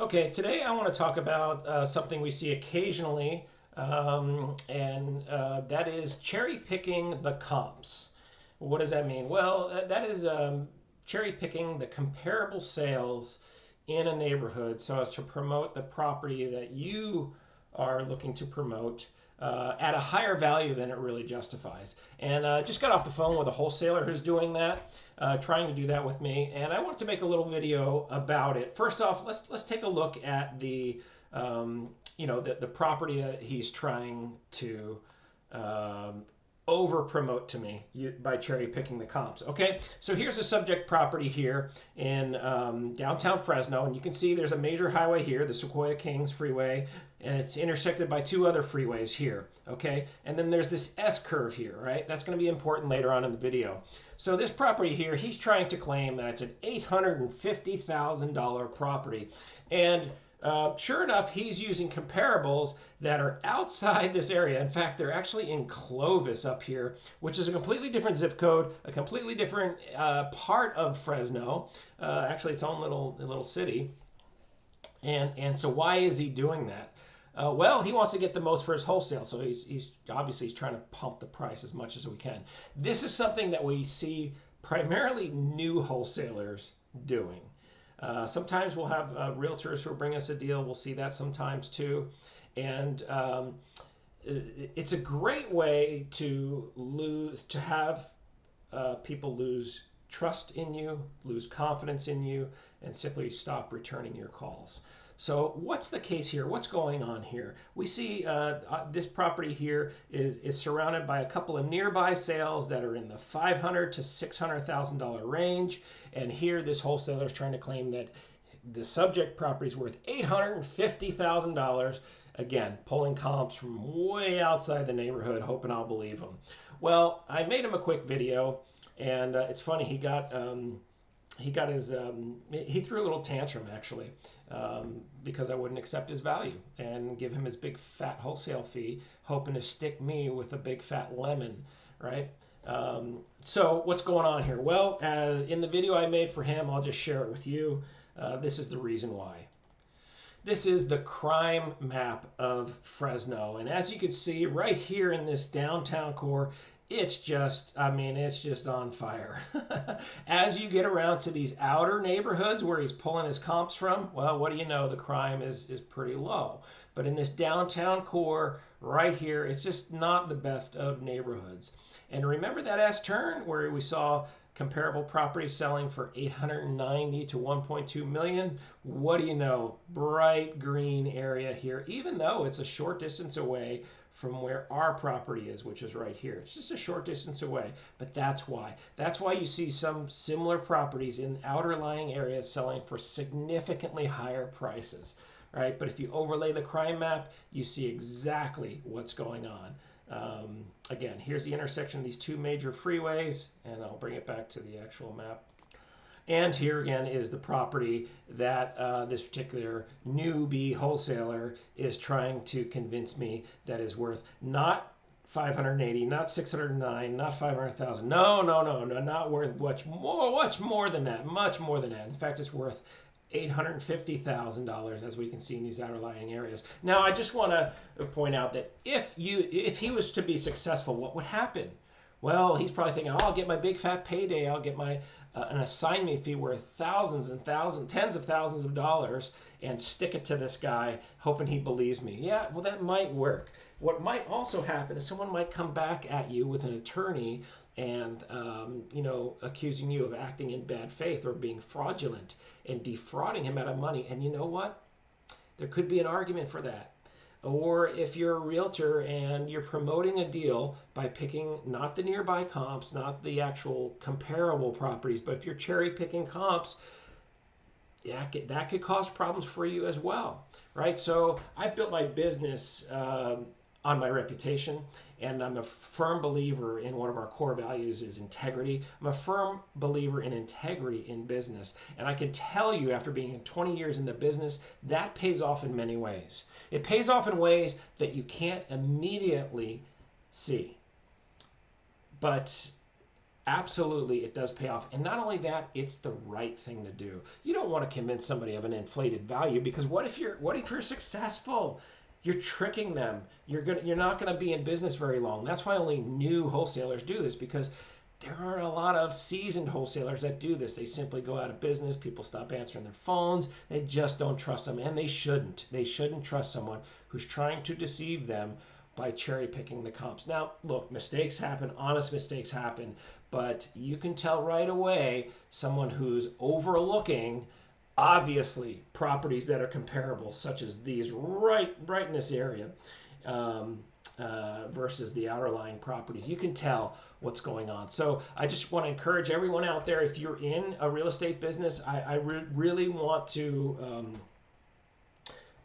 Okay, today I want to talk about something we see occasionally, and that is cherry picking the comps. What does that mean? Well, that is cherry picking the comparable sales in a neighborhood so as to promote the property that you are looking to promote at a higher value than it really justifies. And just got off the phone with a wholesaler who's doing that, trying to do that with me, and I wanted to make a little video about it. First off, let's take a look at the property that he's trying to over promote to me by cherry picking the comps. Okay, so here's a subject property here in downtown Fresno, and you can see there's a major highway here, the Sequoia Kings Freeway, and it's intersected by two other freeways here. Okay, and then there's this S curve here, right? That's going to be important later on in the video. So this property here, he's trying to claim that it's an $850,000 property, and sure enough, he's using comparables that are outside this area. In fact, they're actually in Clovis up here, which is a completely different zip code, a completely different part of Fresno, actually its own little city. And so why is he doing that? Well, he wants to get the most for his wholesale, so he's obviously trying to pump the price as much as we can. This is something that we see primarily new wholesalers doing. Sometimes we'll have realtors who bring us a deal. We'll see that sometimes too. And it's a great way to have people lose trust in you, lose confidence in you, and simply stop returning your calls. So what's the case here? What's going on here? We see this property here is surrounded by a couple of nearby sales that are in the $500,000 to $600,000 range. And here this wholesaler is trying to claim that the subject property is worth $850,000. Again, pulling comps from way outside the neighborhood, hoping I'll believe him. Well, I made him a quick video, and it's funny, he threw a little tantrum actually, because I wouldn't accept his value and give him his big fat wholesale fee, hoping to stick me with a big fat lemon, right? So what's going on here? Well, in the video I made for him, I'll just share it with you. This is the reason why. This is the crime map of Fresno. And as you can see right here in this downtown core, it's just on fire. As you get around to these outer neighborhoods where he's pulling his comps from, well, what do you know? The crime is pretty low. But in this downtown core right here, it's just not the best of neighborhoods. And remember that S-turn where we saw comparable properties selling for $890,000 to $1.2 million? What do you know? Bright green area here, even though it's a short distance away from where our property is, which is right here. It's just a short distance away, but that's why. That's why you see some similar properties in outer lying areas selling for significantly higher prices, right? But if you overlay the crime map, you see exactly what's going on. Again, here's the intersection of these two major freeways, and I'll bring it back to the actual map. And here again is the property that this particular newbie wholesaler is trying to convince me that is worth not 580, not 609, not 500,000. No, not worth much more than that. Much more than that. In fact, it's worth $850,000, as we can see in these outlying areas. Now, I just want to point out that if he was to be successful, what would happen? Well, he's probably thinking, oh, I'll get my big fat payday. I'll get my an assignment fee worth thousands and thousands, tens of thousands of dollars, and stick it to this guy, hoping he believes me. Yeah, well, that might work. What might also happen is someone might come back at you with an attorney and accusing you of acting in bad faith or being fraudulent and defrauding him out of money. And you know what? There could be an argument for that. Or if you're a realtor and you're promoting a deal by picking not the nearby comps, not the actual comparable properties, but if you're cherry picking comps, that could cause problems for you as well, right? So I've built my business on my reputation, and I'm a firm believer in one of our core values is integrity. I'm a firm believer in integrity in business, and I can tell you after being 20 years in the business, that pays off in many ways. It pays off in ways that you can't immediately see. But Absolutely, it does pay off. And not only that, it's the right thing to do. You don't want to convince somebody of an inflated value, because what if you're successful? You're tricking them. You're not gonna be in business very long. That's why only new wholesalers do this, because there aren't a lot of seasoned wholesalers that do this. They simply go out of business. People stop answering their phones. They just don't trust them, and they shouldn't. They shouldn't trust someone who's trying to deceive them by cherry picking the comps. Now, look, mistakes happen, honest mistakes happen, but you can tell right away someone who's overlooking obviously properties that are comparable, such as these right in this area, versus the outerlying properties. You can tell what's going on. So I just want to encourage everyone out there, if you're in a real estate business, I really want to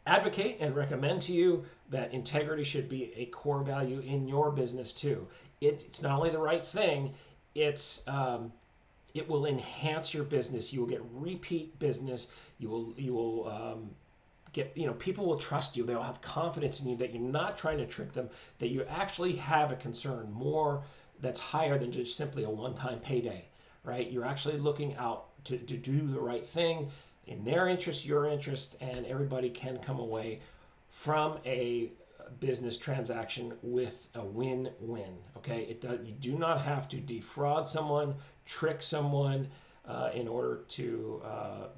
advocate and recommend to you that integrity should be a core value in your business too. It's not only the right thing, it will enhance your business. You will get repeat business. You will get, people will trust you. They'll have confidence in you that you're not trying to trick them, that you actually have a concern more that's higher than just simply a one-time payday, right? You're actually looking out to do the right thing in their interest, your interest, and everybody can come away from a business transaction with a win-win. Okay, you do not have to defraud someone, trick someone in order to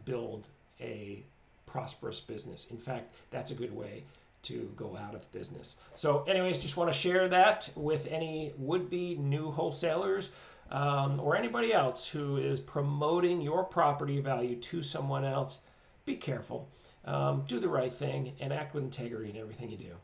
build a prosperous business. In fact, that's a good way to go out of business. So anyways, just want to share that with any would-be new wholesalers or anybody else who is promoting your property value to someone else. Be careful, do the right thing, and act with integrity in everything you do.